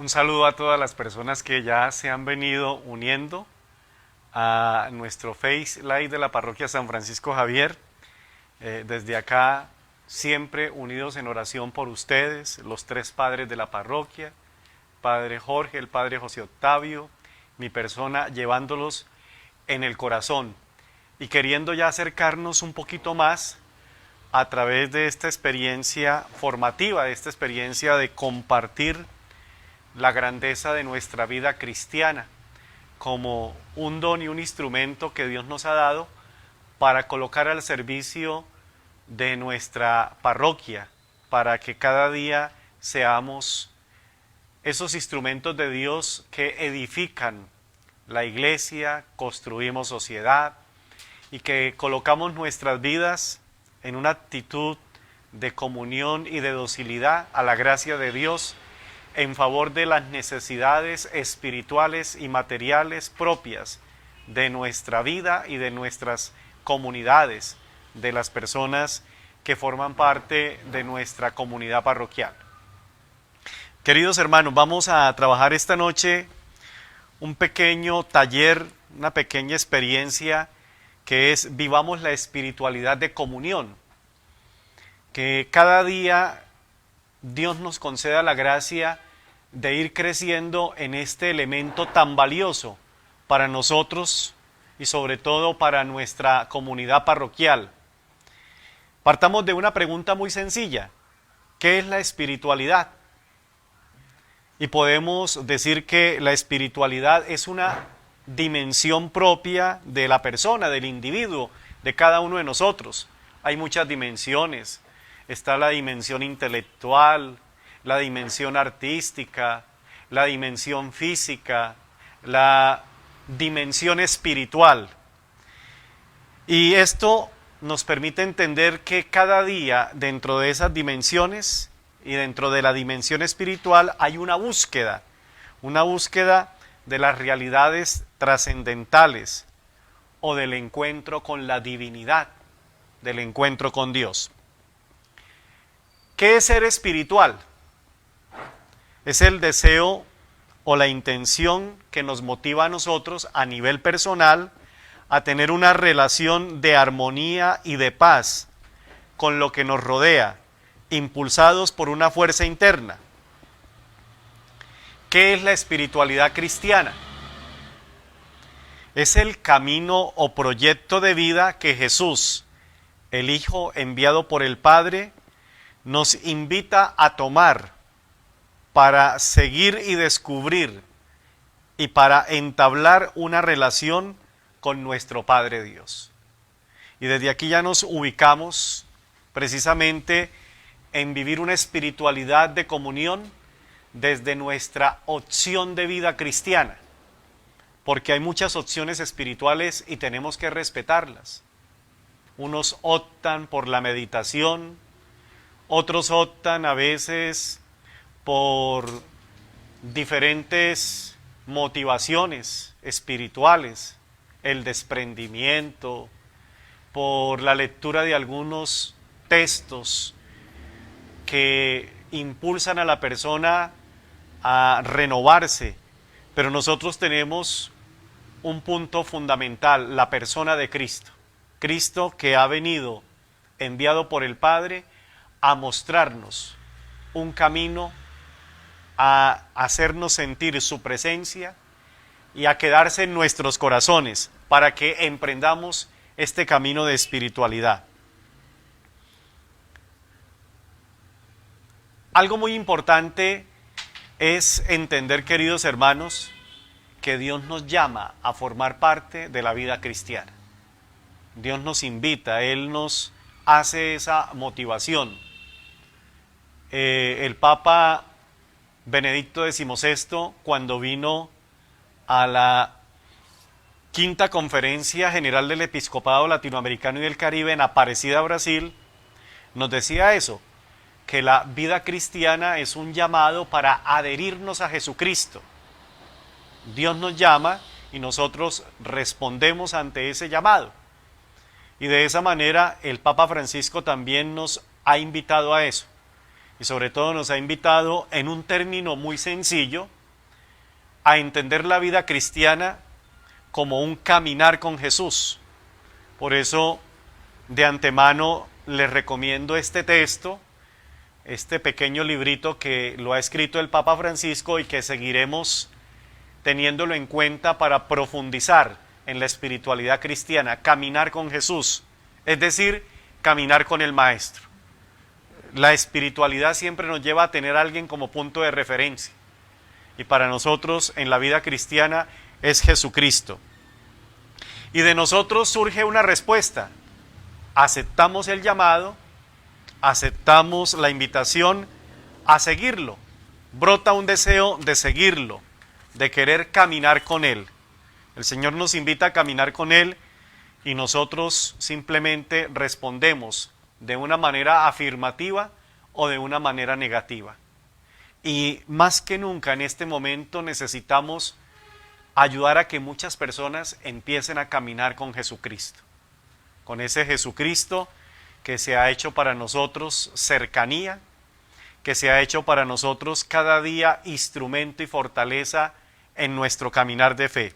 Un saludo a todas las personas que ya se han venido uniendo a nuestro Face Live de la Parroquia San Francisco Javier. Desde acá, siempre unidos en oración por ustedes, los tres padres de la parroquia, Padre Jorge, el Padre José Octavio, mi persona, llevándolos en el corazón y queriendo ya acercarnos un poquito más a través de esta experiencia formativa, de esta experiencia de compartir la grandeza de nuestra vida cristiana como un don y un instrumento que Dios nos ha dado para colocar al servicio de nuestra parroquia, para que cada día seamos esos instrumentos de Dios que edifican la iglesia, construimos sociedad y que colocamos nuestras vidas en una actitud de comunión y de docilidad a la gracia de Dios en favor de las necesidades espirituales y materiales propias de nuestra vida y de nuestras comunidades, de las personas que forman parte de nuestra comunidad parroquial. Queridos hermanos, vamos a trabajar esta noche un pequeño taller, una pequeña experiencia que es vivamos la espiritualidad de comunión. Que cada día Dios nos conceda la gracia de ir creciendo en este elemento tan valioso para nosotros y sobre todo para nuestra comunidad parroquial. Partamos de una pregunta muy sencilla: ¿qué es la espiritualidad? Y podemos decir que la espiritualidad es una dimensión propia de la persona, del individuo, de cada uno de nosotros. Hay muchas dimensiones. Está la dimensión intelectual, la dimensión artística, la dimensión física, la dimensión espiritual. Y esto nos permite entender que cada día dentro de esas dimensiones y dentro de la dimensión espiritual hay una búsqueda de las realidades trascendentales o del encuentro con la divinidad, del encuentro con Dios. ¿Qué es ser espiritual? Es el deseo o la intención que nos motiva a nosotros a nivel personal a tener una relación de armonía y de paz con lo que nos rodea, impulsados por una fuerza interna. ¿Qué es la espiritualidad cristiana? Es el camino o proyecto de vida que Jesús, el Hijo enviado por el Padre, nos invita a tomar para seguir y descubrir y para entablar una relación con nuestro Padre Dios. Y desde aquí ya nos ubicamos precisamente en vivir una espiritualidad de comunión desde nuestra opción de vida cristiana, porque hay muchas opciones espirituales y tenemos que respetarlas. Unos optan por la meditación, otros optan a veces por diferentes motivaciones espirituales, el desprendimiento, por la lectura de algunos textos que impulsan a la persona a renovarse, pero nosotros tenemos un punto fundamental: la persona de Cristo. Cristo que ha venido enviado por el Padre a mostrarnos un camino, a hacernos sentir su presencia y a quedarse en nuestros corazones para que emprendamos este camino de espiritualidad. Algo muy importante es entender, queridos hermanos, que Dios nos llama a formar parte de la vida cristiana. Dios nos invita, Él nos hace esa motivación. El Papa Benedicto XVI, cuando vino a la quinta Conferencia General del Episcopado Latinoamericano y del Caribe en Aparecida, Brasil, nos decía eso, que la vida cristiana es un llamado para adherirnos a Jesucristo. Dios nos llama y nosotros respondemos ante ese llamado. Y de esa manera el Papa Francisco también nos ha invitado a eso. y sobre todo nos ha invitado en un término muy sencillo a entender la vida cristiana como un caminar con Jesús. Por eso de antemano les recomiendo este texto, este pequeño librito que lo ha escrito el Papa Francisco y que seguiremos teniéndolo en cuenta para profundizar en la espiritualidad cristiana, caminar con Jesús, es decir, caminar con el Maestro. La espiritualidad siempre nos lleva a tener a alguien como punto de referencia, y para nosotros en la vida cristiana es Jesucristo. Y de nosotros surge una respuesta: aceptamos el llamado, aceptamos la invitación a seguirlo, brota un deseo de seguirlo, de querer caminar con Él. El Señor nos invita a caminar con Él y nosotros simplemente respondemos de una manera afirmativa o de una manera negativa. Y más que nunca en este momento necesitamos ayudar a que muchas personas empiecen a caminar con Jesucristo, con ese Jesucristo que se ha hecho para nosotros cercanía, que se ha hecho para nosotros cada día instrumento y fortaleza en nuestro caminar de fe.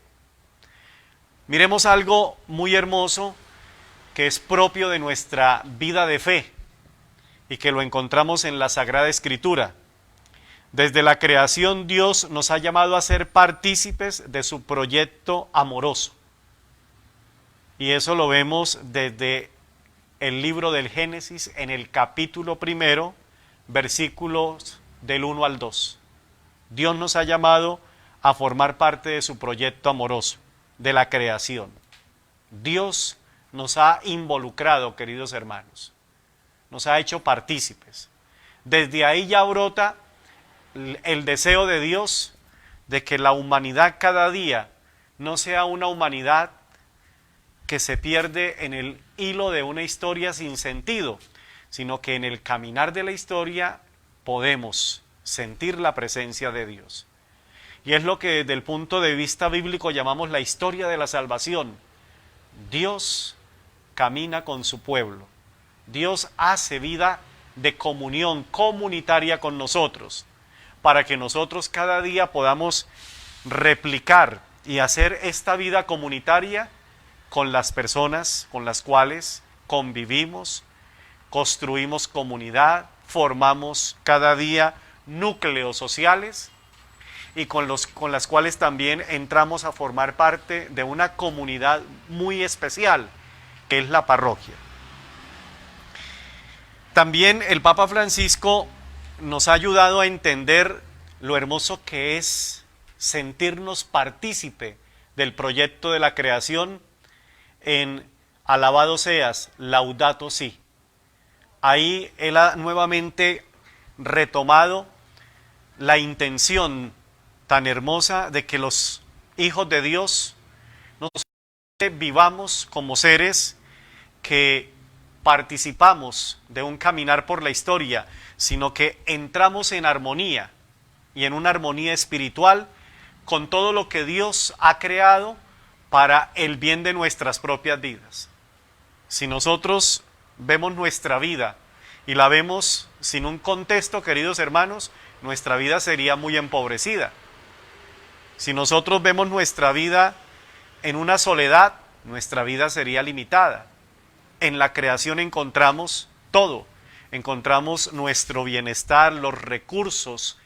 Miremos algo muy hermoso que es propio de nuestra vida de fe y que lo encontramos en la Sagrada Escritura. Desde la creación Dios nos ha llamado a ser partícipes de su proyecto amoroso. Y eso lo vemos desde el libro del Génesis en el capítulo 1, versículos del 1 al 2. Dios nos ha llamado a formar parte de su proyecto amoroso, de la creación. Dios nos ha involucrado, queridos hermanos, nos ha hecho partícipes. Desde ahí ya brota el deseo de Dios de que la humanidad cada día no sea una humanidad que se pierde en el hilo de una historia sin sentido, sino que en el caminar de la historia podemos sentir la presencia de Dios. Y es lo que desde el punto de vista bíblico llamamos la historia de la salvación. Dios camina con su pueblo. Dios hace vida de comunión comunitaria con nosotros, para que nosotros cada día podamos replicar y hacer esta vida comunitaria con las personas con las cuales convivimos, construimos comunidad, formamos cada día núcleos sociales y con las cuales también entramos a formar parte de una comunidad muy especial, que es la parroquia. También el Papa Francisco nos ha ayudado a entender lo hermoso que es sentirnos partícipe del proyecto de la creación en Alabado seas, Laudato Si. Ahí él ha nuevamente retomado la intención tan hermosa de que los hijos de Dios no solamente vivamos como seres que participamos de un caminar por la historia, sino que entramos en armonía y en una armonía espiritual con todo lo que Dios ha creado para el bien de nuestras propias vidas. Si nosotros vemos nuestra vida y la vemos sin un contexto, queridos hermanos, nuestra vida sería muy empobrecida. Si nosotros vemos nuestra vida en una soledad, nuestra vida sería limitada. En la creación encontramos todo, encontramos nuestro bienestar, los recursos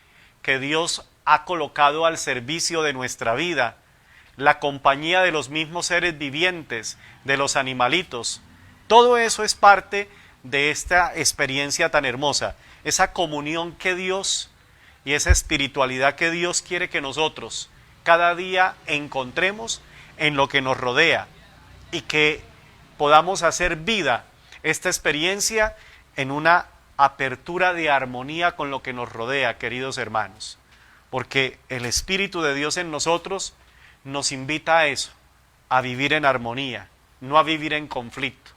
que Dios ha colocado al servicio de nuestra vida, la compañía de los mismos seres vivientes, de los animalitos. Todo eso es parte de esta experiencia tan hermosa, esa comunión que Dios y esa espiritualidad que Dios quiere que nosotros cada día encontremos en lo que nos rodea y que podamos hacer vida esta experiencia en una apertura de armonía con lo que nos rodea, queridos hermanos, porque el Espíritu de Dios en nosotros nos invita a eso, a vivir en armonía, no a vivir en conflicto,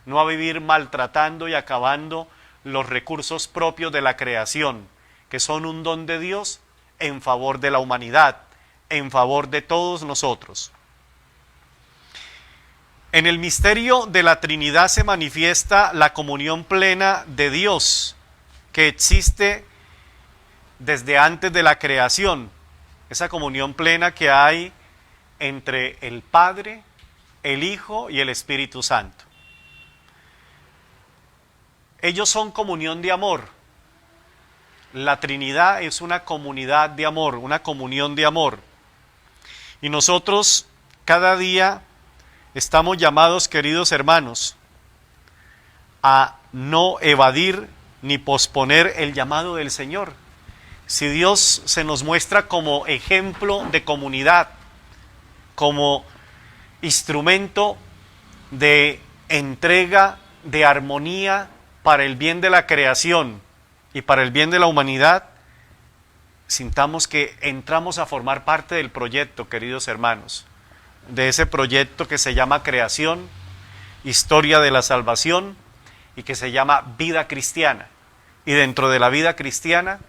no a vivir maltratando y acabando los recursos propios de la creación, que son un don de Dios en favor de la humanidad, en favor de todos nosotros. En el misterio de la Trinidad se manifiesta la comunión plena de Dios, que existe desde antes de la creación, esa comunión plena que hay entre el Padre, el Hijo y el Espíritu Santo. Ellos son comunión de amor. La Trinidad es una comunidad de amor, una comunión de amor. Y nosotros cada día estamos llamados, queridos hermanos, a no evadir ni posponer el llamado del Señor. Si Dios se nos muestra como ejemplo de comunidad, como instrumento de entrega, de armonía para el bien de la creación y para el bien de la humanidad, sintamos que entramos a formar parte del proyecto, queridos hermanos, de ese proyecto que se llama creación, historia de la salvación y que se llama vida cristiana. Y dentro de la vida cristiana,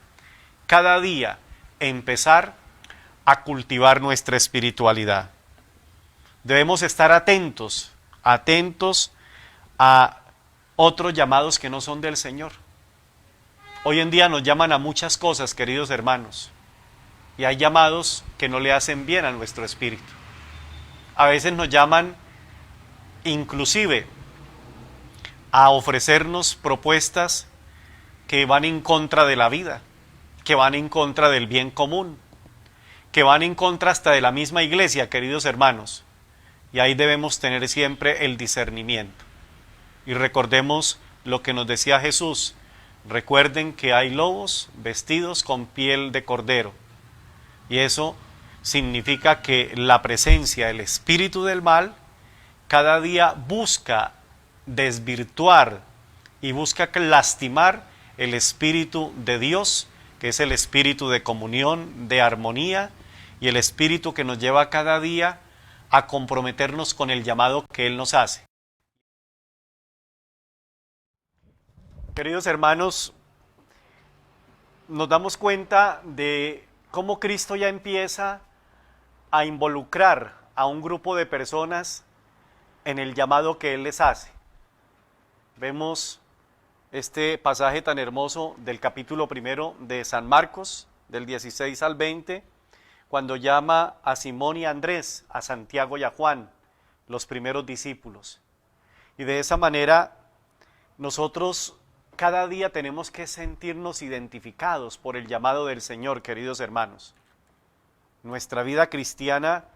cada día empezar a cultivar nuestra espiritualidad. Debemos estar atentos a otros llamados que no son del Señor. Hoy en día nos llaman a muchas cosas, queridos hermanos, y hay llamados que no le hacen bien a nuestro espíritu. A veces nos llaman inclusive a ofrecernos propuestas que van en contra de la vida, que van en contra del bien común, que van en contra hasta de la misma iglesia, queridos hermanos. Y ahí debemos tener siempre el discernimiento. Y recordemos lo que nos decía Jesús. Recuerden que hay lobos vestidos con piel de cordero. Y eso significa que la presencia, el espíritu del mal, cada día busca desvirtuar y busca lastimar el espíritu de Dios, que es el espíritu de comunión, de armonía, y el espíritu que nos lleva cada día a comprometernos con el llamado que Él nos hace. Queridos hermanos, nos damos cuenta de cómo Cristo ya empieza a involucrar a un grupo de personas en el llamado que Él les hace. Vemos este pasaje tan hermoso del capítulo 1 de San Marcos, del 16 al 20, cuando llama a Simón y a Andrés, a Santiago y a Juan, los primeros discípulos. Y de esa manera nosotros cada día tenemos que sentirnos identificados por el llamado del Señor, queridos hermanos. Nuestra vida cristiana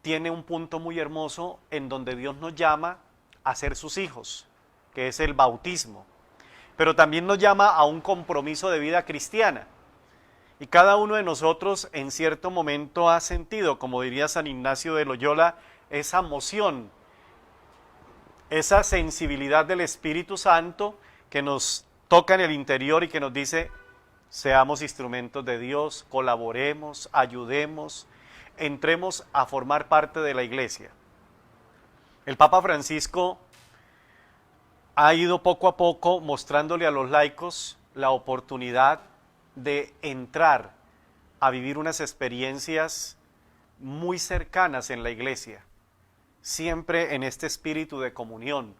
tiene un punto muy hermoso en donde Dios nos llama a ser sus hijos, que es el bautismo. Pero también nos llama a un compromiso de vida cristiana. Y cada uno de nosotros en cierto momento ha sentido, como diría San Ignacio de Loyola, esa moción, esa sensibilidad del Espíritu Santo que nos toca en el interior y que nos dice, seamos instrumentos de Dios, colaboremos, ayudemos, entremos a formar parte de la iglesia. El Papa Francisco ha ido poco a poco mostrándole a los laicos la oportunidad de entrar a vivir unas experiencias muy cercanas en la iglesia, siempre en este espíritu de comunión,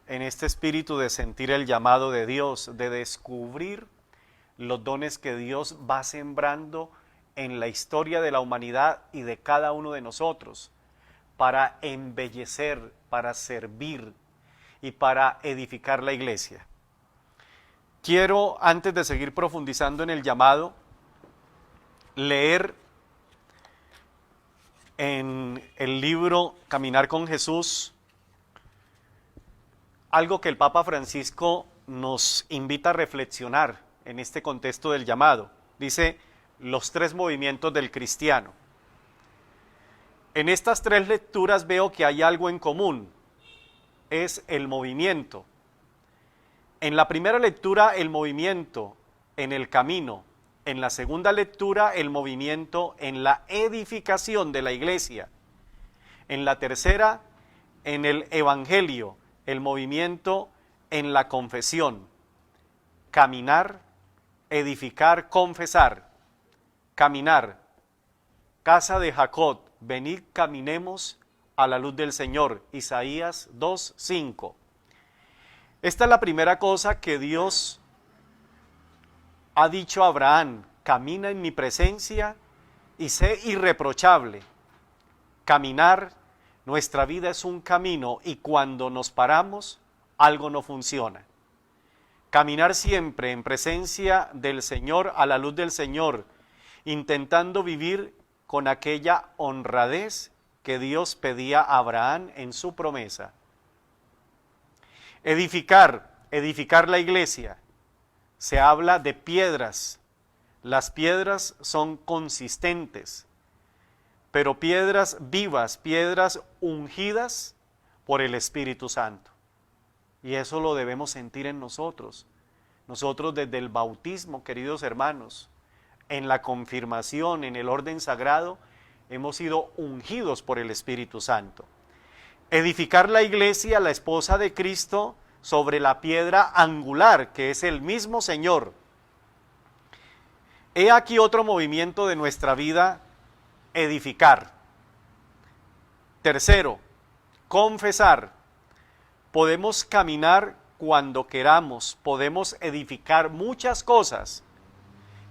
en este espíritu de sentir el llamado de Dios, de descubrir los dones que Dios va sembrando en la historia de la humanidad y de cada uno de nosotros, para embellecer, para servir y para edificar la iglesia. Quiero, antes de seguir profundizando en el llamado, leer en el libro Caminar con Jesús algo que el Papa Francisco nos invita a reflexionar en este contexto del llamado. Dice, los tres movimientos del cristiano. En estas tres lecturas veo que hay algo en común, es el movimiento. En la primera lectura, el movimiento en el camino. En la segunda lectura, el movimiento en la edificación de la iglesia. En la tercera, en el evangelio, el movimiento en la confesión. Caminar, edificar, confesar. Caminar. Casa de Jacob, venid caminemos a la luz del Señor. Isaías 2:5. Esta es la primera cosa que Dios ha dicho a Abraham: camina en mi presencia y sé irreprochable. Caminar, nuestra vida es un camino, y cuando nos paramos, algo no funciona. Caminar siempre en presencia del Señor, a la luz del Señor, intentando vivir con aquella honradez que Dios pedía a Abraham en su promesa. Edificar la iglesia. Se habla de piedras. Las piedras son consistentes, pero piedras vivas, piedras ungidas por el Espíritu Santo. Y eso lo debemos sentir en nosotros. Nosotros desde el bautismo, queridos hermanos, en la confirmación, en el orden sagrado, hemos sido ungidos por el Espíritu Santo. Edificar la iglesia, la esposa de Cristo, sobre la piedra angular, que es el mismo Señor. He aquí otro movimiento de nuestra vida: edificar. Tercero, confesar. Podemos caminar cuando queramos, podemos edificar muchas cosas,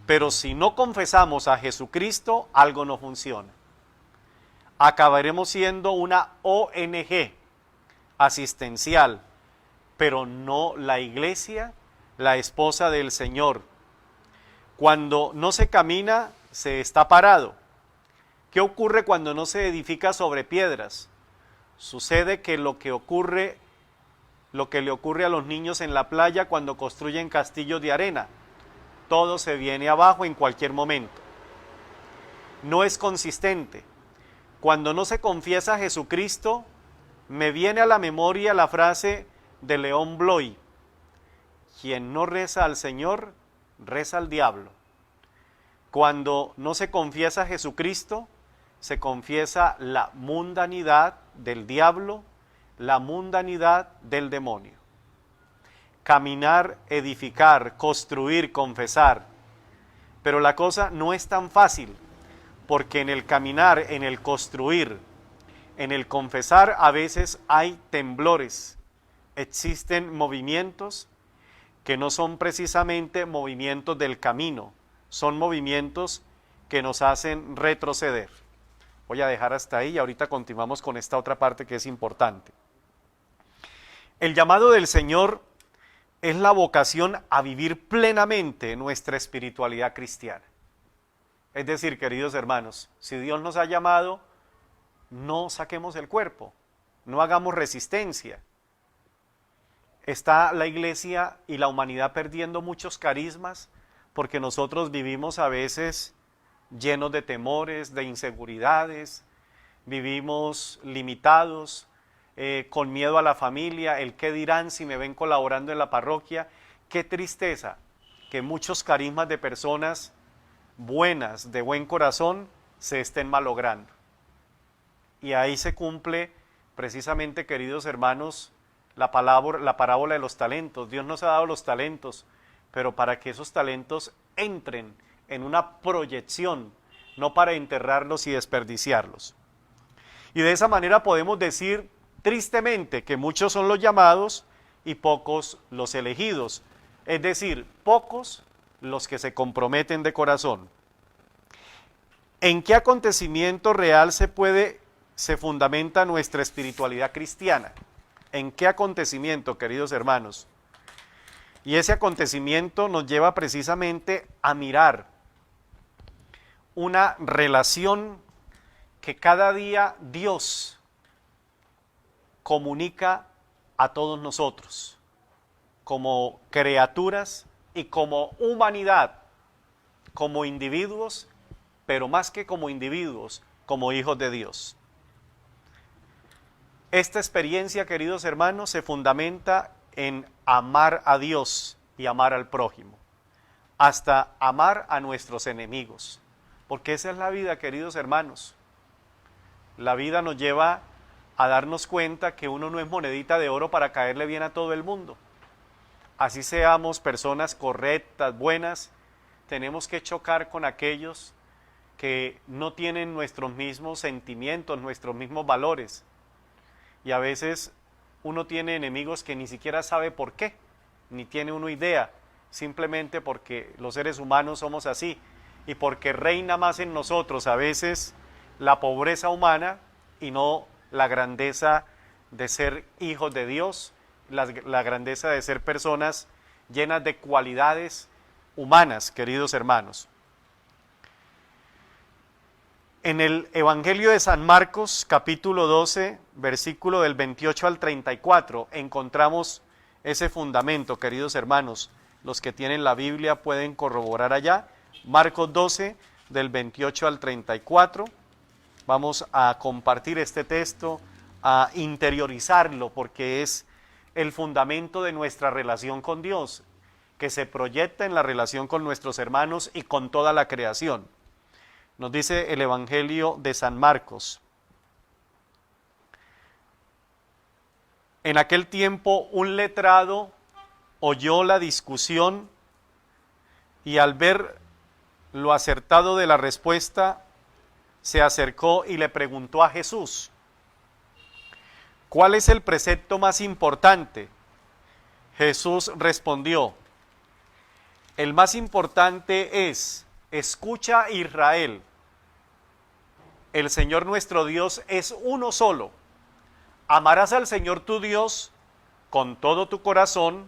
pero si no confesamos a Jesucristo, algo no funciona. Acabaremos siendo una ONG asistencial, pero no la iglesia, la esposa del Señor. Cuando no se camina, se está parado. ¿Qué ocurre cuando no se edifica sobre piedras? Sucede que lo que le ocurre a los niños en la playa cuando construyen castillos de arena: todo se viene abajo en cualquier momento. No es consistente. Cuando no se confiesa a Jesucristo, me viene a la memoria la frase de León Bloy: quien no reza al Señor, reza al diablo. Cuando no se confiesa a Jesucristo, se confiesa la mundanidad del diablo, la mundanidad del demonio. Caminar, edificar, construir, confesar. Pero la cosa no es tan fácil, porque en el caminar, en el construir, en el confesar, a veces hay temblores. Existen movimientos que no son precisamente movimientos del camino, son movimientos que nos hacen retroceder. Voy a dejar hasta ahí y ahorita continuamos con esta otra parte que es importante. El llamado del Señor es la vocación a vivir plenamente nuestra espiritualidad cristiana. Es decir, queridos hermanos, si Dios nos ha llamado, no saquemos el cuerpo, no hagamos resistencia. Está la iglesia y la humanidad perdiendo muchos carismas porque nosotros vivimos a veces llenos de temores, de inseguridades, vivimos limitados, con miedo a la familia, el qué dirán si me ven colaborando en la parroquia. Qué tristeza que muchos carismas de personas buenas, de buen corazón, se estén malogrando. Y ahí se cumple precisamente, queridos hermanos, la parábola de los talentos. Dios nos ha dado los talentos, pero para que esos talentos entren en una proyección, no para enterrarlos y desperdiciarlos. Y de esa manera podemos decir tristemente que muchos son los llamados y pocos los elegidos, es decir, pocos los que se comprometen de corazón. ¿En qué acontecimiento real se fundamenta nuestra espiritualidad cristiana? ¿En qué acontecimiento, queridos hermanos? Y ese acontecimiento nos lleva precisamente a mirar una relación que cada día Dios comunica a todos nosotros, como criaturas y como humanidad, como individuos, pero más que como individuos, como hijos de Dios. Esta experiencia, queridos hermanos, se fundamenta en amar a Dios y amar al prójimo, hasta amar a nuestros enemigos, porque esa es la vida, queridos hermanos. La vida nos lleva a darnos cuenta que uno no es monedita de oro para caerle bien a todo el mundo. Así seamos personas correctas, buenas, tenemos que chocar con aquellos que no tienen nuestros mismos sentimientos, nuestros mismos valores. Y a veces uno tiene enemigos que ni siquiera sabe por qué, ni tiene uno idea, simplemente porque los seres humanos somos así y porque reina más en nosotros a veces la pobreza humana y no la grandeza de ser hijos de Dios, la grandeza de ser personas llenas de cualidades humanas, queridos hermanos. En el Evangelio de San Marcos, capítulo 12, versículo del 28 al 34, encontramos ese fundamento, queridos hermanos. Los que tienen la Biblia pueden corroborar allá. Marcos 12, del 28 al 34. Vamos a compartir este texto, a interiorizarlo, porque es el fundamento de nuestra relación con Dios, que se proyecta en la relación con nuestros hermanos y con toda la creación. Nos dice el Evangelio de San Marcos: en aquel tiempo un letrado oyó la discusión y al ver lo acertado de la respuesta, se acercó y le preguntó a Jesús: ¿cuál es el precepto más importante? Jesús respondió: el más importante es: escucha, Israel, el Señor nuestro Dios es uno solo. Amarás al Señor tu Dios con todo tu corazón,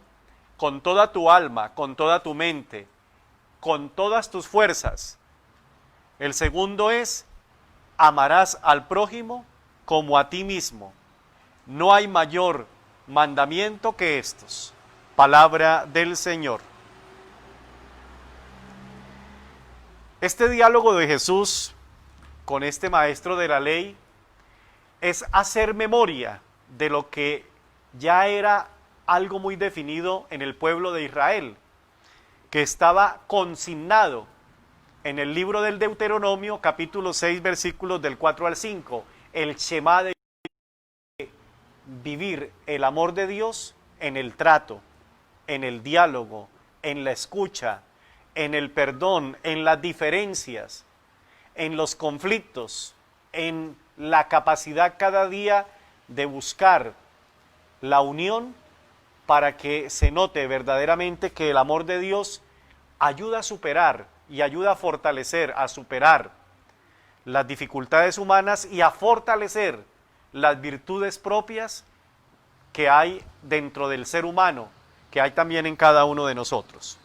con toda tu alma, con toda tu mente, con todas tus fuerzas. El segundo es: amarás al prójimo como a ti mismo. No hay mayor mandamiento que estos. Palabra del Señor. Este diálogo de Jesús con este maestro de la ley es hacer memoria de lo que ya era algo muy definido en el pueblo de Israel, que estaba consignado en el libro del Deuteronomio, capítulo 6, versículos del 4 al 5, el Shema de vivir el amor de Dios en el trato, en el diálogo, en la escucha, en el perdón, en las diferencias, en los conflictos, en la capacidad cada día de buscar la unión para que se note verdaderamente que el amor de Dios ayuda a superar y ayuda a fortalecer, a superar las dificultades humanas y a fortalecer las virtudes propias que hay dentro del ser humano, que hay también en cada uno de nosotros.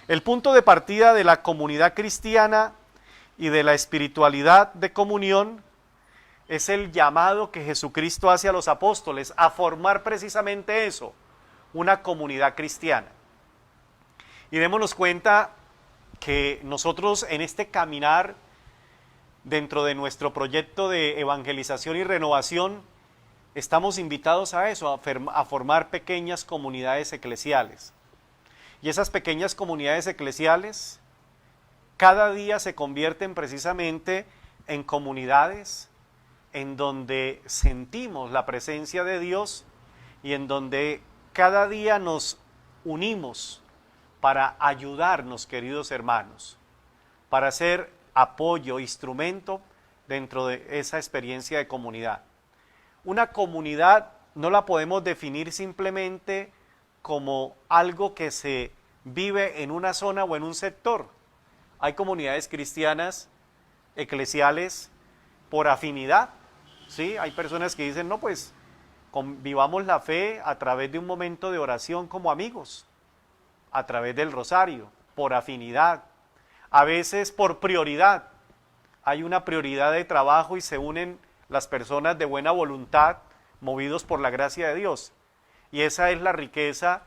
El punto de partida de la comunidad cristiana y de la espiritualidad de comunión es el llamado que Jesucristo hace a los apóstoles a formar precisamente eso, una comunidad cristiana. Y démonos cuenta que nosotros en este caminar dentro de nuestro proyecto de evangelización y renovación estamos invitados a eso, a formar pequeñas comunidades eclesiales. Y esas pequeñas comunidades eclesiales cada día se convierten precisamente en comunidades en donde sentimos la presencia de Dios y en donde cada día nos unimos para ayudarnos, queridos hermanos, para ser apoyo, instrumento dentro de esa experiencia de comunidad. Una comunidad no la podemos definir simplemente como algo que se vive en una zona o en un sector. Hay comunidades cristianas, eclesiales, por afinidad, ¿sí? Hay personas que dicen, no, pues vivamos la fe a través de un momento de oración como amigos, a través del rosario, por afinidad, a veces por prioridad. Hay una prioridad de trabajo y se unen las personas de buena voluntad, movidos por la gracia de Dios. Y esa es la riqueza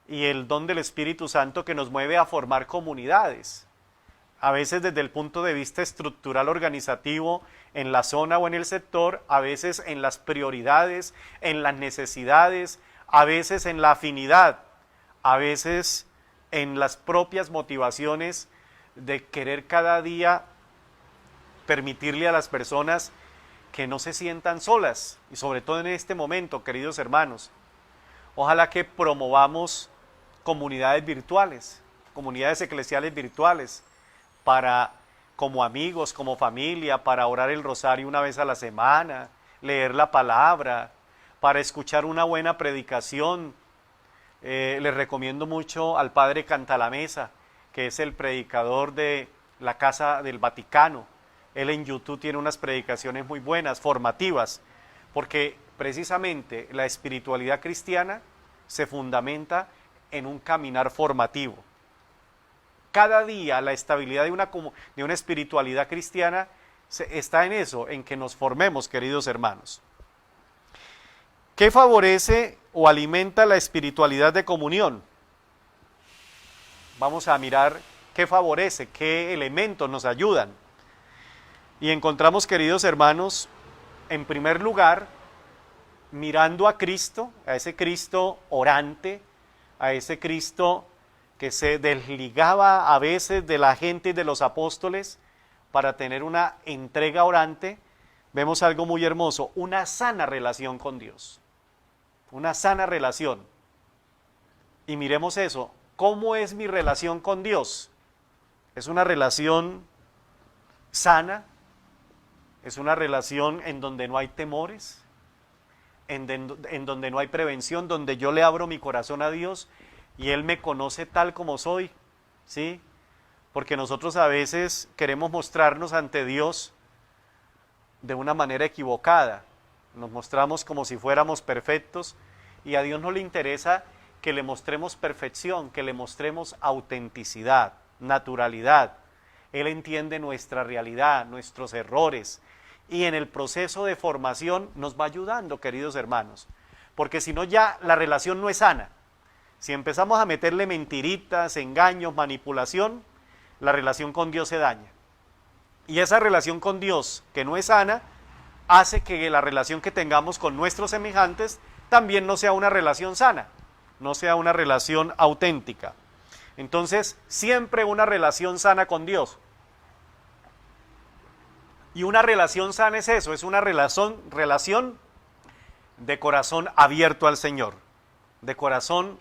y el don del Espíritu Santo que nos mueve a formar comunidades. A veces desde el punto de vista estructural organizativo en la zona o en el sector, a veces en las prioridades, en las necesidades, a veces en la afinidad, a veces en las propias motivaciones de querer cada día permitirle a las personas que no se sientan solas, y sobre todo en este momento, queridos hermanos. Ojalá que promovamos comunidades virtuales, comunidades eclesiales virtuales, para, como amigos, como familia, para orar el rosario una vez a la semana, leer la palabra, para escuchar una buena predicación. Les recomiendo mucho al padre Cantalamessa, que es el predicador de la Casa del Vaticano. Él en YouTube tiene unas predicaciones muy buenas, formativas, porque precisamente la espiritualidad cristiana se fundamenta en un caminar formativo. Cada día la estabilidad de una espiritualidad cristiana está en eso, en que nos formemos, queridos hermanos. ¿Qué favorece o alimenta la espiritualidad de comunión? Vamos a mirar qué favorece, qué elementos nos ayudan. Y encontramos, queridos hermanos, en primer lugar, mirando a Cristo, a ese Cristo orante, a ese Cristo que se desligaba a veces de la gente y de los apóstoles para tener una entrega orante, vemos algo muy hermoso, una sana relación con Dios. Una sana relación. Y miremos eso, ¿cómo es mi relación con Dios? ¿Es una relación sana? ¿Es una relación en donde no hay temores? ¿En donde no hay prevención? ¿Donde yo le abro mi corazón a Dios y Él me conoce tal como soy? ¿Sí? Porque nosotros a veces queremos mostrarnos ante Dios de una manera equivocada. Nos mostramos como si fuéramos perfectos y a Dios no le interesa que le mostremos perfección, que le mostremos autenticidad, naturalidad. Él entiende nuestra realidad, nuestros errores y en el proceso de formación nos va ayudando, queridos hermanos, porque si no ya la relación no es sana. Si empezamos a meterle mentiritas, engaños, manipulación, la relación con Dios se daña. Y esa relación con Dios que no es sana hace que la relación que tengamos con nuestros semejantes también no sea una relación sana, no sea una relación auténtica. Entonces, siempre una relación sana con Dios. Y una relación sana es eso, es una relación de corazón abierto al Señor, de corazón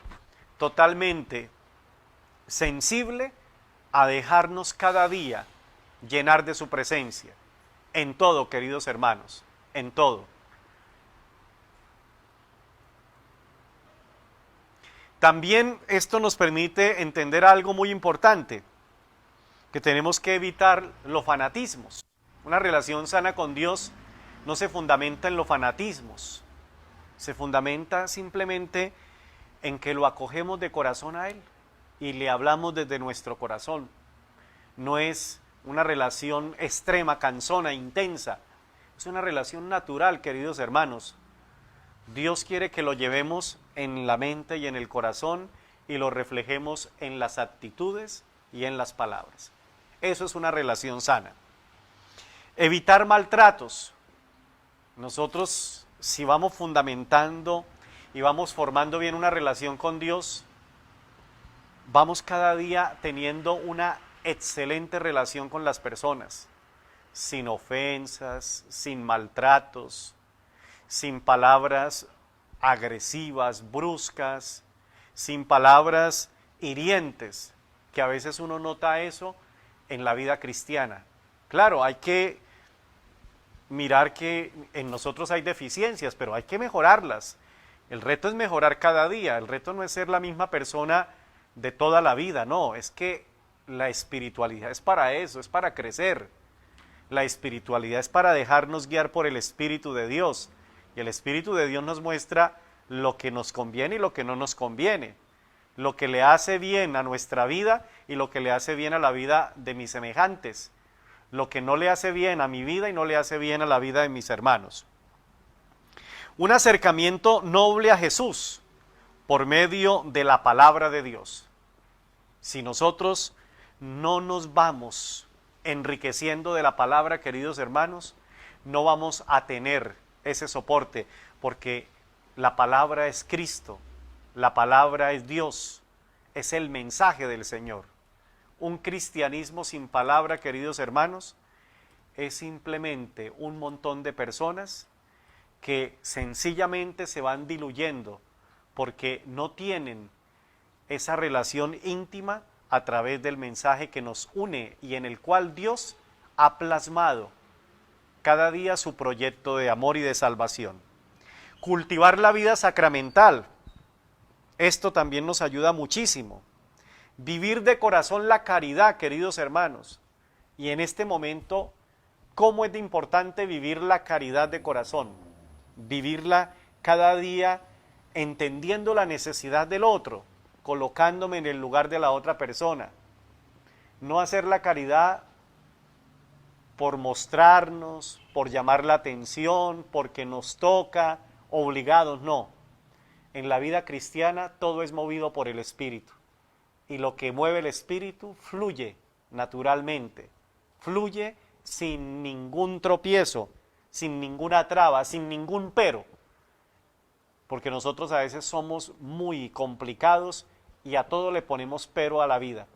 totalmente sensible a dejarnos cada día llenar de su presencia. En todo, queridos hermanos, en todo. También esto nos permite entender algo muy importante, que tenemos que evitar los fanatismos. Una relación sana con Dios no se fundamenta en los fanatismos, se fundamenta simplemente en que lo acogemos de corazón a Él y le hablamos desde nuestro corazón. No es una relación extrema, cansona, intensa. Es una relación natural, queridos hermanos. Dios quiere que lo llevemos en la mente y en el corazón y lo reflejemos en las actitudes y en las palabras. Eso es una relación sana. Evitar maltratos. Nosotros, si vamos fundamentando y vamos formando bien una relación con Dios, vamos cada día teniendo una excelente relación con las personas, sin ofensas, sin maltratos, sin palabras agresivas, bruscas, sin palabras hirientes, que a veces uno nota eso en la vida cristiana. Claro, hay que mirar que en nosotros hay deficiencias, pero hay que mejorarlas. El reto es mejorar cada día, el reto no es ser la misma persona de toda la vida, no, es que la espiritualidad es para eso, es para crecer. La espiritualidad es para dejarnos guiar por el Espíritu de Dios. Y el Espíritu de Dios nos muestra lo que nos conviene y lo que no nos conviene. Lo que le hace bien a nuestra vida y lo que le hace bien a la vida de mis semejantes. Lo que no le hace bien a mi vida y no le hace bien a la vida de mis hermanos. Un acercamiento noble a Jesús por medio de la palabra de Dios. Si nosotros no nos vamos enriqueciendo de la palabra, queridos hermanos, no vamos a tener ese soporte, porque la palabra es Cristo, la palabra es Dios, es el mensaje del Señor. Un cristianismo sin palabra, queridos hermanos, es simplemente un montón de personas que sencillamente se van diluyendo porque no tienen esa relación íntima a través del mensaje que nos une y en el cual Dios ha plasmado cada día su proyecto de amor y de salvación. Cultivar la vida sacramental. Esto también nos ayuda muchísimo. Vivir de corazón la caridad, queridos hermanos. Y en este momento, ¿cómo es de importante vivir la caridad de corazón? Vivirla cada día entendiendo la necesidad del otro, colocándome en el lugar de la otra persona. No hacer la caridad por mostrarnos, por llamar la atención, porque nos toca, obligados, no. En la vida cristiana todo es movido por el Espíritu. Y lo que mueve el Espíritu fluye naturalmente, fluye sin ningún tropiezo, sin ninguna traba, sin ningún pero. Porque nosotros a veces somos muy complicados y a todo le ponemos pero a la vida.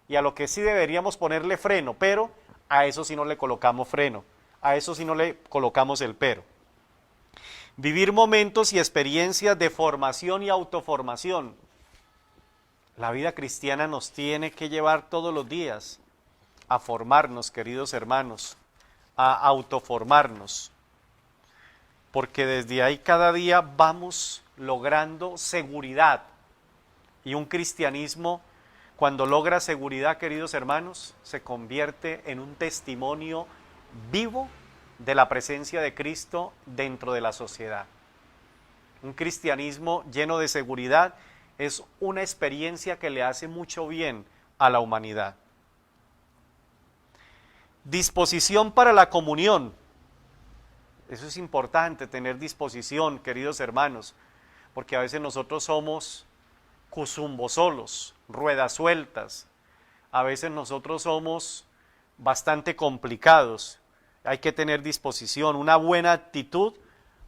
Y a lo que sí deberíamos ponerle freno, pero a eso sí no le colocamos freno, a eso sí no le colocamos el pero. Vivir momentos y experiencias de formación y autoformación. La vida cristiana nos tiene que llevar todos los días a formarnos, queridos hermanos, a autoformarnos, porque desde ahí cada día vamos logrando seguridad. Y un cristianismo, cuando logra seguridad, queridos hermanos, se convierte en un testimonio vivo de la presencia de Cristo dentro de la sociedad. Un cristianismo lleno de seguridad es una experiencia que le hace mucho bien a la humanidad. Disposición para la comunión. Eso es importante, tener disposición, queridos hermanos, porque a veces nosotros somos cuzumbosolos, ruedas sueltas. A veces nosotros somos bastante complicados. Hay que tener disposición, una buena actitud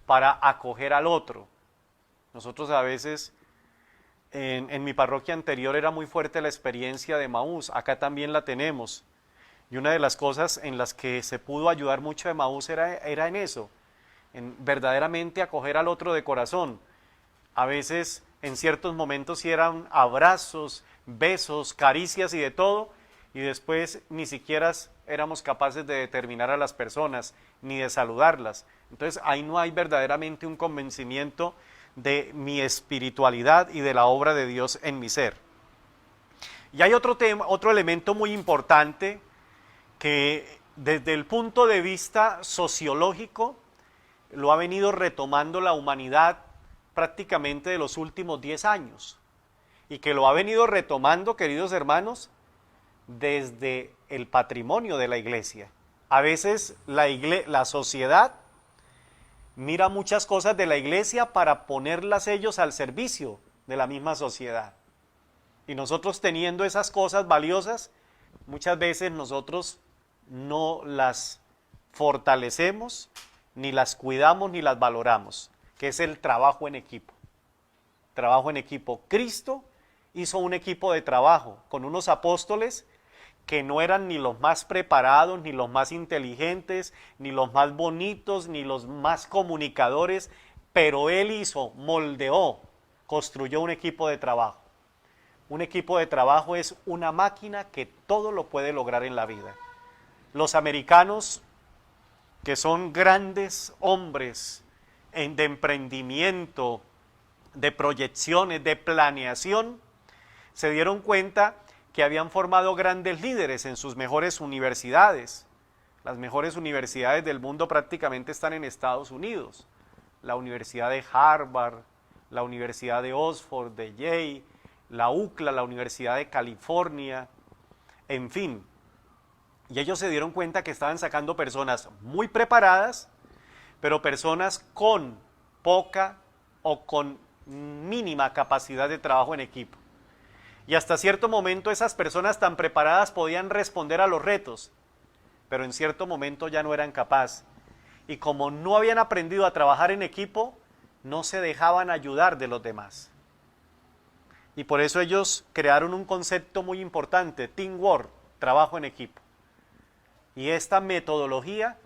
para acoger al otro. Nosotros a veces, en mi parroquia anterior era muy fuerte la experiencia de Emaús, acá también la tenemos. Y una de las cosas en las que se pudo ayudar mucho a Emaús era en eso, en verdaderamente acoger al otro de corazón. A veces, en ciertos momentos, sí eran abrazos, besos, caricias y de todo, y después ni siquiera éramos capaces de determinar a las personas, ni de saludarlas. Entonces ahí no hay verdaderamente un convencimiento de mi espiritualidad y de la obra de Dios en mi ser. Y hay otro elemento muy importante que desde el punto de vista sociológico lo ha venido retomando la humanidad prácticamente de los últimos 10 años, y que lo ha venido retomando, queridos hermanos, desde el patrimonio de la iglesia. A veces la sociedad mira muchas cosas de la iglesia para ponerlas ellos al servicio de la misma sociedad. Y nosotros, teniendo esas cosas valiosas, muchas veces nosotros no las fortalecemos, ni las cuidamos, ni las valoramos, que es el trabajo en equipo. Trabajo en equipo. Cristo hizo un equipo de trabajo con unos apóstoles que no eran ni los más preparados, ni los más inteligentes, ni los más bonitos, ni los más comunicadores, pero Él hizo, moldeó, construyó un equipo de trabajo. Un equipo de trabajo es una máquina que todo lo puede lograr en la vida. Los americanos, que son grandes hombres de emprendimiento, de proyecciones, de planeación, se dieron cuenta que habían formado grandes líderes en sus mejores universidades. Las mejores universidades del mundo prácticamente están en Estados Unidos. La Universidad de Harvard, la Universidad de Oxford, de Yale, la UCLA, la Universidad de California, en fin. Y ellos se dieron cuenta que estaban sacando personas muy preparadas, pero personas con poca o con mínima capacidad de trabajo en equipo. Y hasta cierto momento esas personas tan preparadas podían responder a los retos, pero en cierto momento ya no eran capaces. Y como no habían aprendido a trabajar en equipo, no se dejaban ayudar de los demás. Y por eso ellos crearon un concepto muy importante, teamwork, trabajo en equipo. Y esta metodología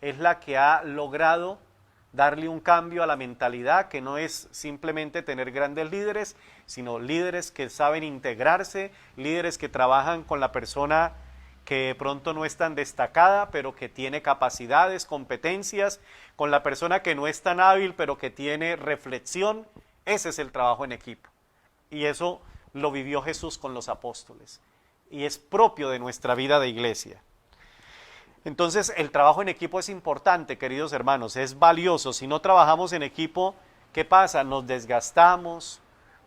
es la que ha logrado darle un cambio a la mentalidad, que no es simplemente tener grandes líderes, sino líderes que saben integrarse, líderes que trabajan con la persona que de pronto no es tan destacada, pero que tiene capacidades, competencias, con la persona que no es tan hábil, pero que tiene reflexión. Ese es el trabajo en equipo. Y eso lo vivió Jesús con los apóstoles. Y es propio de nuestra vida de iglesia. Entonces, el trabajo en equipo es importante, queridos hermanos, es valioso. Si no trabajamos en equipo, ¿qué pasa? Nos desgastamos,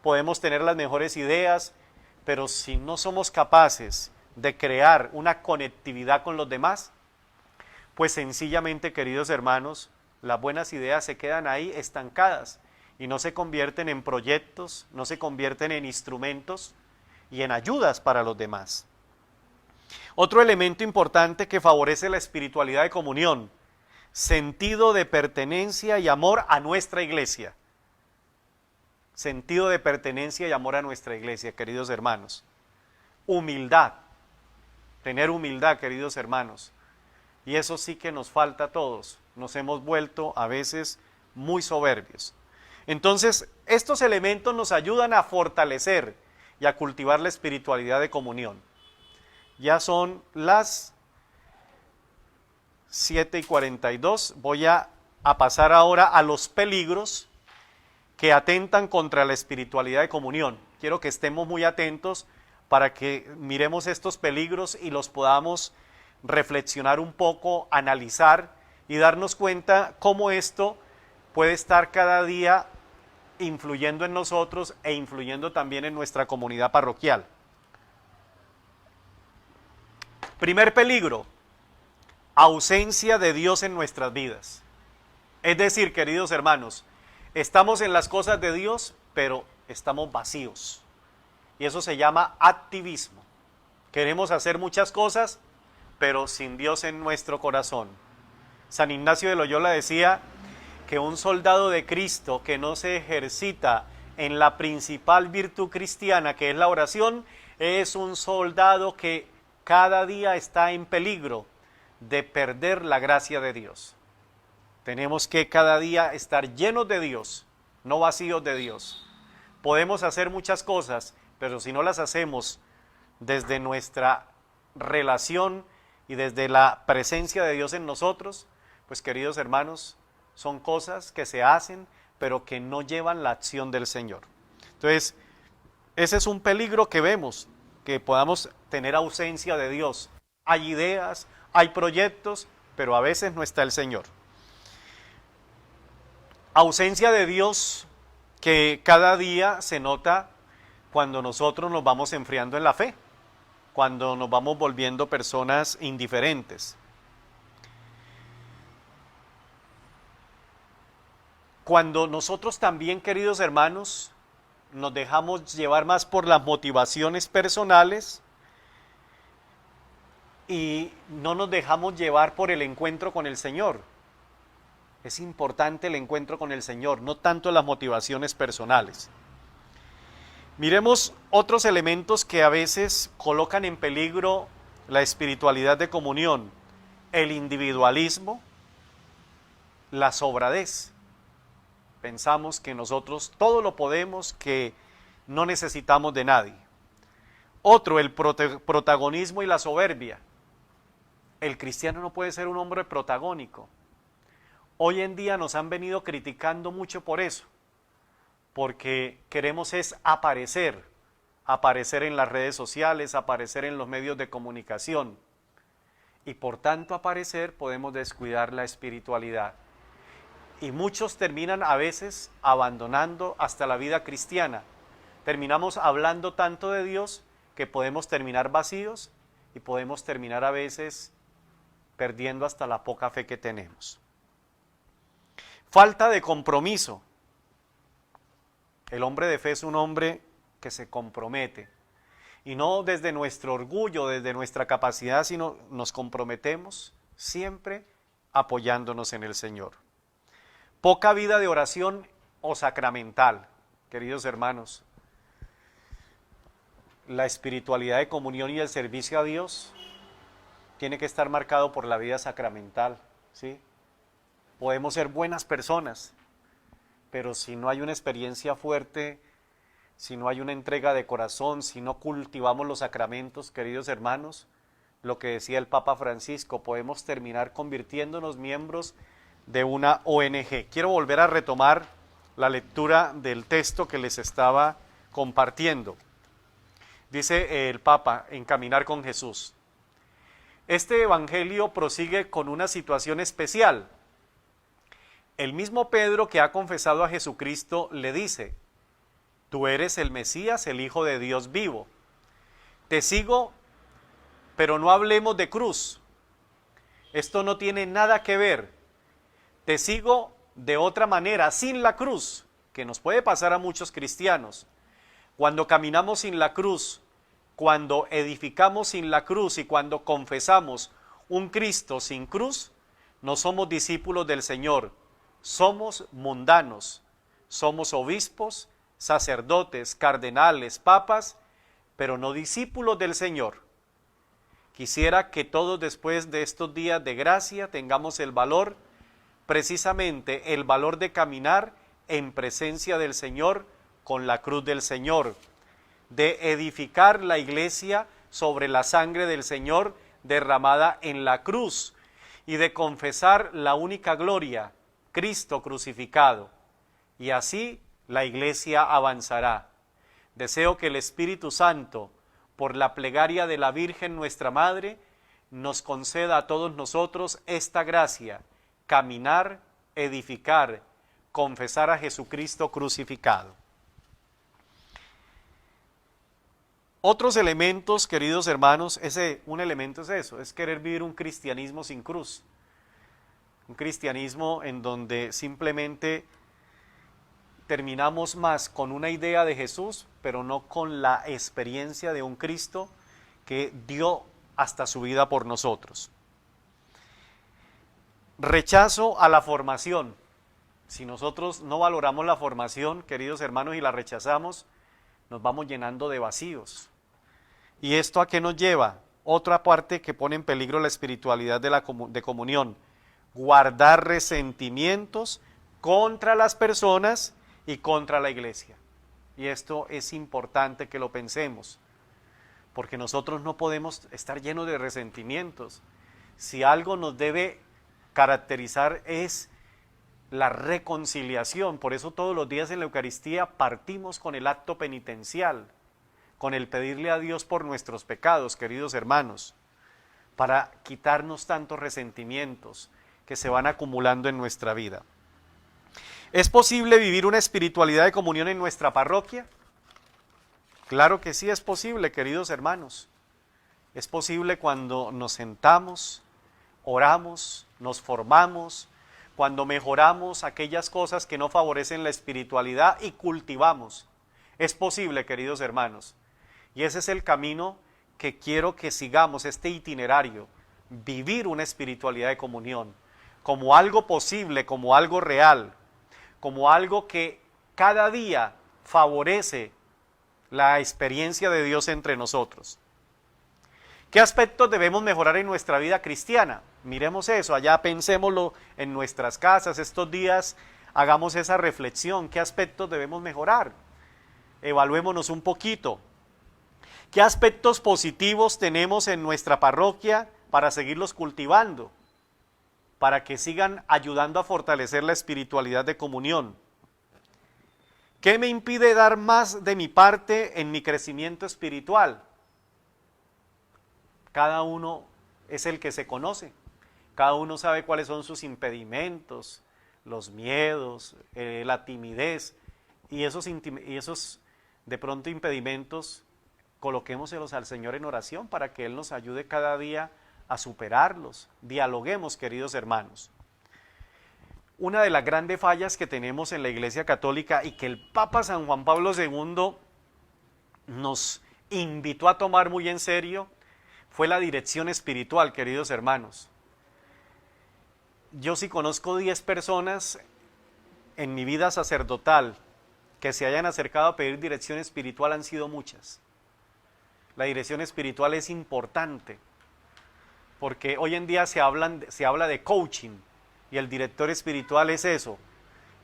podemos tener las mejores ideas, pero si no somos capaces de crear una conectividad con los demás, pues sencillamente, queridos hermanos, las buenas ideas se quedan ahí estancadas y no se convierten en proyectos, no se convierten en instrumentos y en ayudas para los demás. Otro elemento importante que favorece la espiritualidad de comunión: sentido de pertenencia y amor a nuestra iglesia. Sentido de pertenencia y amor a nuestra iglesia, queridos hermanos. Humildad. Tener humildad, queridos hermanos. Y eso sí que nos falta a todos. Nos hemos vuelto a veces muy soberbios. Entonces, estos elementos nos ayudan a fortalecer y a cultivar la espiritualidad de comunión. Ya son las 7:42. Voy a pasar ahora a los peligros que atentan contra la espiritualidad de comunión. Quiero que estemos muy atentos para que miremos estos peligros y los podamos reflexionar un poco, analizar y darnos cuenta cómo esto puede estar cada día influyendo en nosotros e influyendo también en nuestra comunidad parroquial. Primer peligro: ausencia de Dios en nuestras vidas. Es decir, queridos hermanos, estamos en las cosas de Dios, pero estamos vacíos. Y eso se llama activismo. Queremos hacer muchas cosas, pero sin Dios en nuestro corazón. San Ignacio de Loyola decía que un soldado de Cristo que no se ejercita en la principal virtud cristiana, que es la oración, es un soldado que cada día está en peligro de perder la gracia de Dios. Tenemos que cada día estar llenos de Dios, no vacíos de Dios. Podemos hacer muchas cosas, pero si no las hacemos desde nuestra relación y desde la presencia de Dios en nosotros, pues queridos hermanos, son cosas que se hacen, pero que no llevan la acción del Señor. Entonces, ese es un peligro que vemos, que podamos tener ausencia de Dios. Hay ideas, hay proyectos, pero a veces no está el Señor. Ausencia de Dios que cada día se nota cuando nosotros nos vamos enfriando en la fe, cuando nos vamos volviendo personas indiferentes. Cuando nosotros también, queridos hermanos, nos dejamos llevar más por las motivaciones personales y no nos dejamos llevar por el encuentro con el Señor. Es importante el encuentro con el Señor, no tanto las motivaciones personales. Miremos otros elementos que a veces colocan en peligro la espiritualidad de comunión: el individualismo, la sobradez. Pensamos que nosotros todo lo podemos, que no necesitamos de nadie. Otro, el protagonismo y la soberbia. El cristiano no puede ser un hombre protagónico. Hoy en día nos han venido criticando mucho por eso, porque queremos es aparecer en las redes sociales, aparecer en los medios de comunicación, y por tanto aparecer podemos descuidar la espiritualidad. Y muchos terminan a veces abandonando hasta la vida cristiana. Terminamos hablando tanto de Dios que podemos terminar vacíos y podemos terminar a veces perdiendo hasta la poca fe que tenemos. Falta de compromiso. El hombre de fe es un hombre que se compromete. Y no desde nuestro orgullo, desde nuestra capacidad, sino nos comprometemos siempre apoyándonos en el Señor. Poca vida de oración o sacramental, queridos hermanos. La espiritualidad de comunión y el servicio a Dios tiene que estar marcado por la vida sacramental, ¿sí? Podemos ser buenas personas, pero si no hay una experiencia fuerte, si no hay una entrega de corazón, si no cultivamos los sacramentos, queridos hermanos, lo que decía el Papa Francisco, podemos terminar convirtiéndonos miembros de una ONG. Quiero volver a retomar la lectura del texto que les estaba compartiendo. Dice el Papa en Caminar con Jesús: este evangelio prosigue con una situación especial. El mismo Pedro, que ha confesado a Jesucristo, le dice: tú eres el Mesías, el Hijo de Dios vivo. Te sigo, pero no hablemos de cruz. Esto no tiene nada que ver. Te sigo de otra manera, sin la cruz, que nos puede pasar a muchos cristianos. Cuando caminamos sin la cruz, cuando edificamos sin la cruz y cuando confesamos un Cristo sin cruz, no somos discípulos del Señor, somos mundanos, somos obispos, sacerdotes, cardenales, papas, pero no discípulos del Señor. Quisiera que todos, después de estos días de gracia, tengamos el valor, precisamente el valor de caminar en presencia del Señor, con la cruz del Señor, de edificar la iglesia sobre la sangre del Señor derramada en la cruz y de confesar la única gloria, Cristo crucificado. Y así la iglesia avanzará. Deseo que el Espíritu Santo, por la plegaria de la Virgen nuestra Madre, nos conceda a todos nosotros esta gracia: caminar, edificar, confesar a Jesucristo crucificado. Otros elementos, queridos hermanos, un elemento es eso, es querer vivir un cristianismo sin cruz. Un cristianismo en donde simplemente terminamos más con una idea de Jesús, pero no con la experiencia de un Cristo que dio hasta su vida por nosotros. Rechazo a la formación. Si nosotros no valoramos la formación, queridos hermanos, y la rechazamos, nos vamos llenando de vacíos. ¿Y esto a qué nos lleva? Otra parte que pone en peligro la espiritualidad de comunión: guardar resentimientos contra las personas y contra la iglesia. Y esto es importante que lo pensemos, porque nosotros no podemos estar llenos de resentimientos. Si algo nos debe caracterizar es la reconciliación. Por eso todos los días en la Eucaristía partimos con el acto penitencial, con el pedirle a Dios por nuestros pecados, queridos hermanos, para quitarnos tantos resentimientos que se van acumulando en nuestra vida. ¿Es posible vivir una espiritualidad de comunión en nuestra parroquia? Claro que sí es posible, queridos hermanos. Es posible cuando nos sentamos, oramos, nos formamos, cuando mejoramos aquellas cosas que no favorecen la espiritualidad y cultivamos. Es posible, queridos hermanos. Y ese es el camino que quiero que sigamos, este itinerario: vivir una espiritualidad de comunión como algo posible, como algo real, como algo que cada día favorece la experiencia de Dios entre nosotros. ¿Qué aspectos debemos mejorar en nuestra vida cristiana? Miremos eso, allá pensémoslo en nuestras casas, estos días hagamos esa reflexión. ¿Qué aspectos debemos mejorar? Evaluémonos un poquito. ¿Qué aspectos positivos tenemos en nuestra parroquia para seguirlos cultivando, para que sigan ayudando a fortalecer la espiritualidad de comunión? ¿Qué me impide dar más de mi parte en mi crecimiento espiritual? Cada uno es el que se conoce, cada uno sabe cuáles son sus impedimentos, los miedos, la timidez, y esos de pronto impedimentos coloquémoselos al Señor en oración para que Él nos ayude cada día a superarlos. Dialoguemos, queridos hermanos. Una de las grandes fallas que tenemos en la Iglesia Católica y que el Papa San Juan Pablo II nos invitó a tomar muy en serio fue la dirección espiritual, queridos hermanos. Yo sí conozco 10 personas en mi vida sacerdotal que se hayan acercado a pedir dirección espiritual, han sido muchas. La dirección espiritual es importante, porque hoy en día se habla de coaching, y el director espiritual es eso,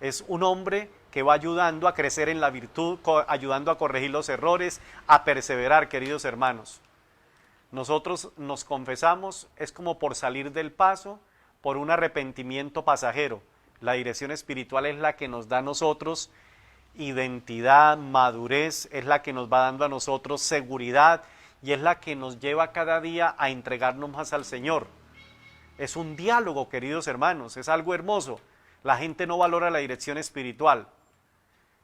es un hombre que va ayudando a crecer en la virtud, ayudando a corregir los errores, a perseverar, queridos hermanos. Nosotros nos confesamos, es como por salir del paso, por un arrepentimiento pasajero. La dirección espiritual es la que nos da a nosotros identidad, madurez, es la que nos va dando a nosotros seguridad y es la que nos lleva cada día a entregarnos más al Señor. Es un diálogo, queridos hermanos, es algo hermoso. La gente no valora la dirección espiritual.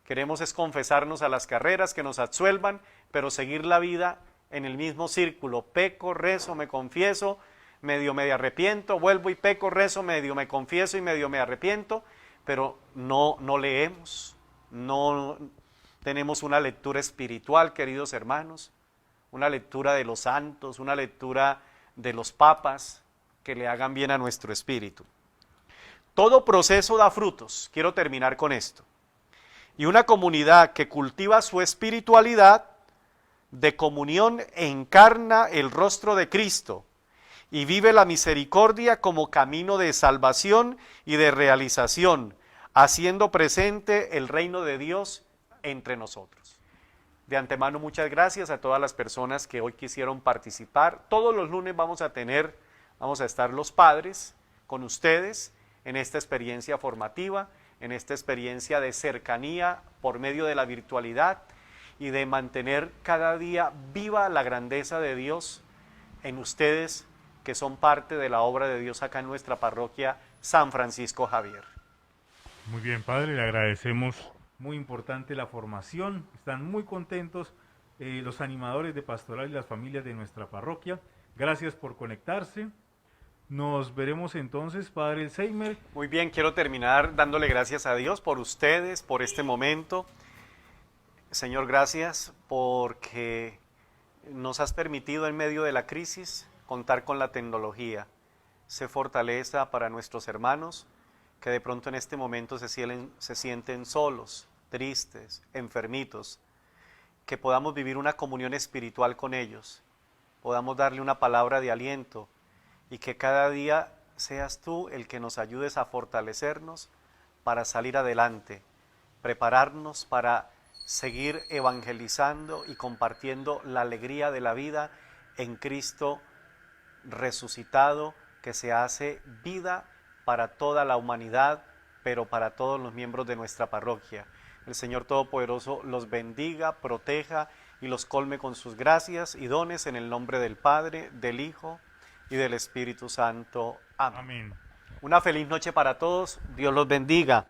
Queremos es confesarnos a las carreras que nos absuelvan, pero seguir la vida en el mismo círculo. Peco, rezo, me confieso, medio me arrepiento, vuelvo y peco, rezo, medio me confieso y medio me arrepiento, pero no leemos, no tenemos una lectura espiritual, queridos hermanos, una lectura de los santos, una lectura de los papas que le hagan bien a nuestro espíritu. Todo proceso da frutos, quiero terminar con esto. Y una comunidad que cultiva su espiritualidad de comunión encarna el rostro de Cristo y vive la misericordia como camino de salvación y de realización, haciendo presente el reino de Dios entre nosotros. De antemano, muchas gracias a todas las personas que hoy quisieron participar. Todos los lunes vamos a estar los padres con ustedes en esta experiencia formativa, en esta experiencia de cercanía por medio de la virtualidad y de mantener cada día viva la grandeza de Dios en ustedes que son parte de la obra de Dios acá en nuestra parroquia San Francisco Javier. Muy bien, padre, le agradecemos. Muy importante la formación, están muy contentos los animadores de pastoral y las familias de nuestra parroquia. Gracias por conectarse. Nos veremos entonces, padre Elsheimer. Muy bien, quiero terminar dándole gracias a Dios por ustedes, por este momento. Señor, gracias porque nos has permitido en medio de la crisis contar con la tecnología. Sé fortaleza para nuestros hermanos que de pronto en este momento se sienten solos, tristes, enfermitos, que podamos vivir una comunión espiritual con ellos, podamos darle una palabra de aliento y que cada día seas tú el que nos ayudes a fortalecernos para salir adelante, prepararnos para seguir evangelizando y compartiendo la alegría de la vida en Cristo resucitado, que se hace vida para toda la humanidad, pero para todos los miembros de nuestra parroquia. El Señor Todopoderoso los bendiga, proteja y los colme con sus gracias y dones en el nombre del Padre, del Hijo y del Espíritu Santo. Amén. Amén. Una feliz noche para todos. Dios los bendiga.